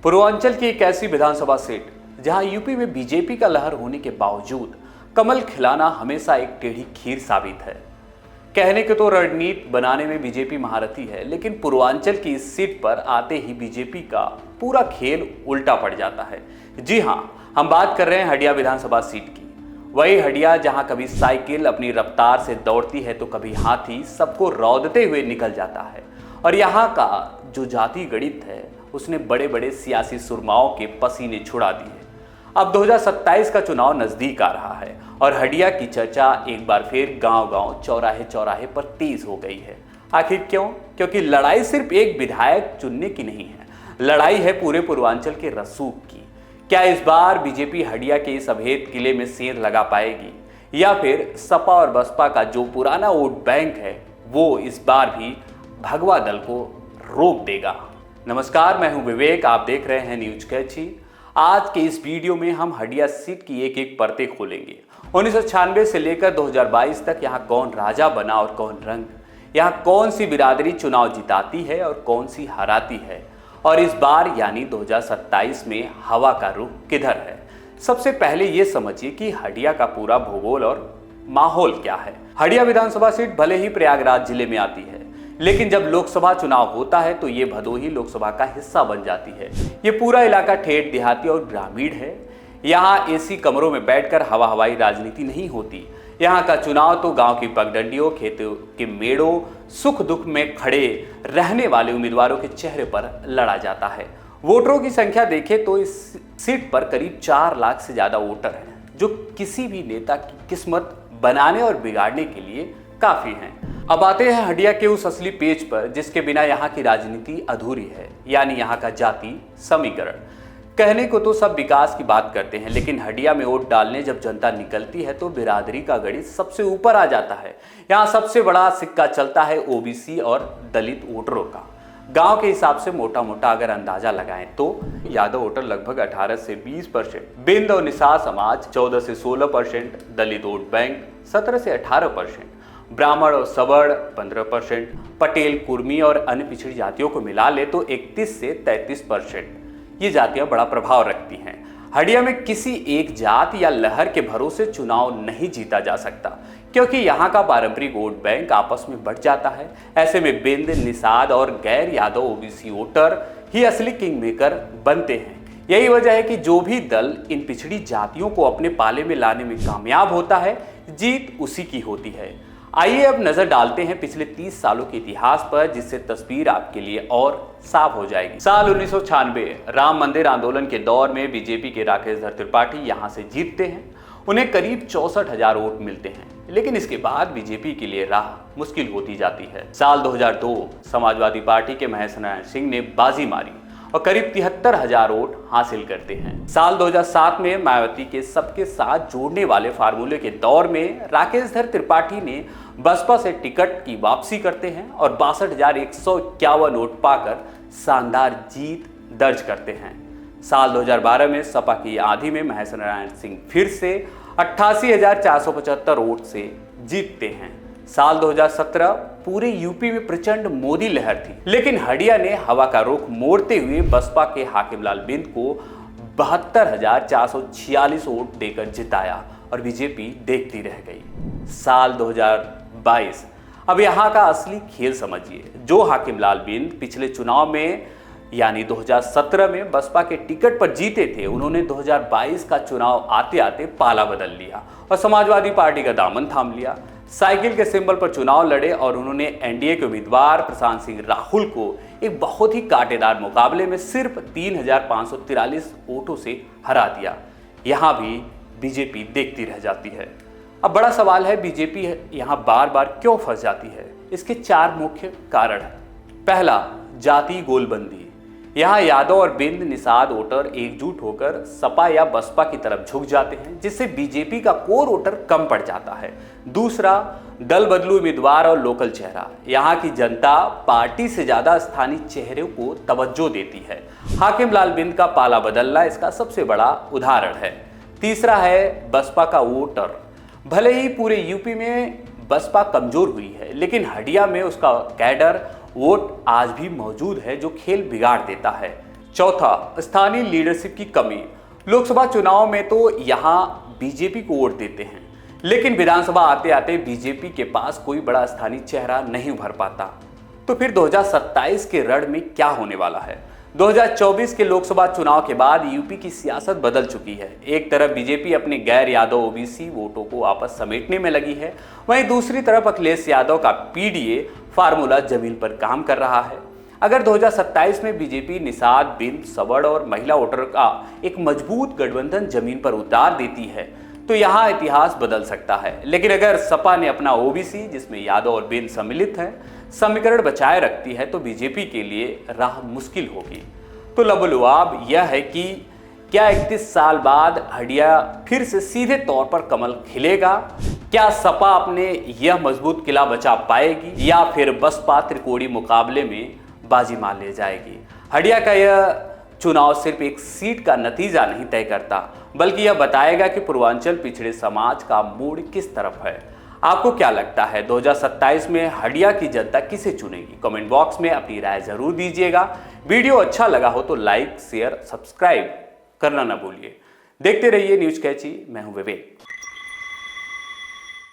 पूर्वांचल की एक ऐसी विधानसभा सीट जहां यूपी में बीजेपी का लहर होने के बावजूद कमल खिलाना हमेशा एक टेढ़ी खीर साबित है। कहने के तो रणनीति बनाने में बीजेपी महारथी है, लेकिन पूर्वांचल की इस सीट पर आते ही बीजेपी का पूरा खेल उल्टा पड़ जाता है। जी हां, हम बात कर रहे हैं हडिया विधानसभा सीट की। वही हडिया जहां कभी साइकिल अपनी रफ्तार से दौड़ती है तो कभी हाथी सबको रौंदते हुए निकल जाता है। और यहाँ का जो जाति गणित है उसने बड़े बड़े सियासी सुरमाओं के पसीने छुड़ा दिए। अब 2027 का चुनाव नजदीक आ रहा है और हडिया की चर्चा एक बार फिर गांव-गांव, चौराहे-चौराहे पर तेज हो गई है। आखिर क्यों? क्योंकि लड़ाई सिर्फ एक विधायक चुनने की नहीं है, लड़ाई है पूरे पूर्वांचल के रसूख की। क्या इस बार बीजेपी हडिया के इस अभेद किले में सेंध लगा पाएगी, या फिर सपा और बसपा का जो पुराना वोट बैंक है वो इस बार भी भगवा दल को रोक देगा? नमस्कार, मैं हूं विवेक, आप देख रहे हैं न्यूज कैची। आज के इस वीडियो में हम हडिया सीट की एक एक परतें खोलेंगे। 1996 से लेकर 2022 तक यहाँ कौन राजा बना और कौन रंग, यहाँ कौन सी बिरादरी चुनाव जिताती है और कौन सी हराती है, और इस बार यानी 2027 में हवा का रुख किधर है। सबसे पहले ये समझिए कि हडिया का पूरा भूगोल और माहौल क्या है। हडिया विधानसभा सीट भले ही प्रयागराज जिले में आती है, लेकिन जब लोकसभा चुनाव होता है तो ये भदोही लोकसभा का हिस्सा बन जाती है। ये पूरा इलाका ठेठ देहाती और ग्रामीण है। यहाँ एसी कमरों में बैठकर हवा हवाई राजनीति नहीं होती। यहाँ का चुनाव तो गांव की पगडंडियों, खेतों के मेड़ों, सुख दुख में खड़े रहने वाले उम्मीदवारों के चेहरे पर लड़ा जाता है। वोटरों की संख्या देखें तो इस सीट पर करीब 4 लाख से ज्यादा वोटर हैं, जो किसी भी नेता की किस्मत बनाने और बिगाड़ने के लिए काफी हैं। अब आते हैं हडिया के उस असली पेज पर जिसके बिना यहाँ की राजनीति अधूरी है, यानी यहाँ का जाति समीकरण। कहने को तो सब विकास की बात करते हैं, लेकिन हडिया में वोट डालने जब जनता निकलती है तो बिरादरी का गणित सबसे ऊपर आ जाता है। यहाँ सबसे बड़ा सिक्का चलता है ओबीसी और दलित वोटरों का। गांव के हिसाब से मोटा मोटा अगर अंदाजा लगाएं तो यादव वोटर लगभग 18 से 20%, बिंद और निषाद समाज 14 से 16%, दलित वोट बैंक 17 से 18%, ब्राह्मण और सवर्ण 15%, पटेल, कुर्मी और अन्य पिछड़ी जातियों को मिला ले तो 31 से 33% ये जातियां बड़ा प्रभाव रखती हैं। हडिया में किसी एक जात या लहर के भरोसे चुनाव नहीं जीता जा सकता, क्योंकि यहाँ का पारंपरिक वोट बैंक आपस में बढ़ जाता है। ऐसे में बिंद, निषाद और गैर यादव ओबीसी वोटर ही असली किंग मेकर बनते हैं। यही वजह है कि जो भी दल इन पिछड़ी जातियों को अपने पाले में लाने में कामयाब होता है, जीत उसी की होती है। आइए अब नजर डालते हैं पिछले 30 सालों के इतिहास पर, जिससे तस्वीर आपके लिए और साफ हो जाएगी। साल 1996 राम मंदिर आंदोलन के दौर में बीजेपी के राकेश त्रिपाठी यहां से जीतते हैं। उन्हें करीब 64,000 वोट मिलते हैं, लेकिन इसके बाद बीजेपी के लिए राह मुश्किल होती जाती है। साल 2002 समाजवादी पार्टी के महेश नारायण सिंह ने बाजी मारी और करीब 73,000 वोट हासिल करते हैं। साल 2007 में मायावती के सबके साथ जोड़ने वाले फार्मूले के दौर में राकेश त्रिपाठी ने बसपा से टिकट की वापसी करते हैं और 62,151 वोट पाकर शानदार जीत दर्ज करते हैं। साल 2012 में सपा की आधी में महेश नारायण सिंह फिर से 88,475 वोट से जीतते हैं। साल 2017 पूरे यूपी में प्रचंड मोदी लहर थी, लेकिन हडिया ने हवा का रुख मोड़ते हुए बसपा के हाकिमलाल बिंद को 72,446 वोट देकर जिताया और बीजेपी देखती रह गई। साल 2022 अब यहाँ का असली खेल समझिए। जो हाकिमलाल बिंद पिछले चुनाव में यानी 2017 में बसपा के टिकट पर जीते थे, उन्होंने 2022 का चुनाव आते आते पाला बदल लिया और समाजवादी पार्टी का दामन थाम लिया। साइकिल के सिंबल पर चुनाव लड़े और उन्होंने एनडीए के उम्मीदवार प्रशांत सिंह राहुल को एक बहुत ही कांटेदार मुकाबले में सिर्फ 3,543 वोटों से हरा दिया। यहाँ भी बीजेपी देखती रह जाती है। अब बड़ा सवाल है, बीजेपी यहाँ बार बार क्यों फंस जाती है? इसके 4 मुख्य कारण हैं। पहला, जाति गोलबंदी। यहाँ यादव और बिंद, निषाद वोटर एकजुट होकर सपा या बसपा की तरफ झुक जाते हैं, जिससे बीजेपी का कोर वोटर कम पड़ जाता है। दूसरा, दल बदलू उम्मीदवार और लोकल चेहरा। यहाँ की जनता पार्टी से ज्यादा स्थानीय चेहरों को तवज्जो देती है। हाकिमलाल बिंद का पाला बदलना इसका सबसे बड़ा उदाहरण है। तीसरा है बसपा का वोटर। भले ही पूरे यूपी में बसपा कमजोर हुई है, लेकिन हडिया में उसका कैडर वोट आज भी मौजूद है जो खेल बिगाड़ देता है। चौथा, स्थानीय लीडरशिप की कमी। लोकसभा चुनाव में तो यहां बीजेपी को वोट देते हैं, लेकिन विधानसभा आते आते बीजेपी के पास कोई बड़ा स्थानीय चेहरा नहीं उभर पाता। तो फिर 2027 के रण में क्या होने वाला है? 2024 के लोकसभा चुनाव के बाद यूपी की सियासत बदल चुकी है। एक तरफ बीजेपी अपने गैर यादव ओबीसी वोटों को वापस समेटने में लगी है, वहीं दूसरी तरफ अखिलेश यादव का पीडीए फार्मूला जमीन पर काम कर रहा है। अगर 2027 में बीजेपी निषाद, बिंद, सवर्ण और महिला वोटर का एक मजबूत गठबंधन जमीन पर उतार देती है तो यहाँ इतिहास बदल सकता है। लेकिन अगर सपा ने अपना ओबीसी, जिसमें यादव और बिंद सम्मिलित हैं, समीकरण बचाए रखती है तो बीजेपी के लिए राह मुश्किल होगी। तो लबुलुआब यह है कि क्या 31 साल बाद हडिया फिर से सीधे तौर पर कमल खिलेगा? क्या सपा अपने यह मजबूत किला बचा पाएगी या फिर बसपा त्रिकोणीय मुकाबले में बाजी मार ले जाएगी? हडिया का यह चुनाव सिर्फ एक सीट का नतीजा नहीं तय करता, बल्कि यह बताएगा कि पूर्वांचल पिछड़े समाज का मूड किस तरफ है। आपको क्या लगता है 2027 में हडिया की जनता किसे चुनेगी? कमेंट बॉक्स में अपनी राय जरूर दीजिएगा। वीडियो अच्छा लगा हो तो लाइक, शेयर, सब्सक्राइब करना ना भूलिए। देखते रहिए न्यूज कैची। मैं हूं विवेक।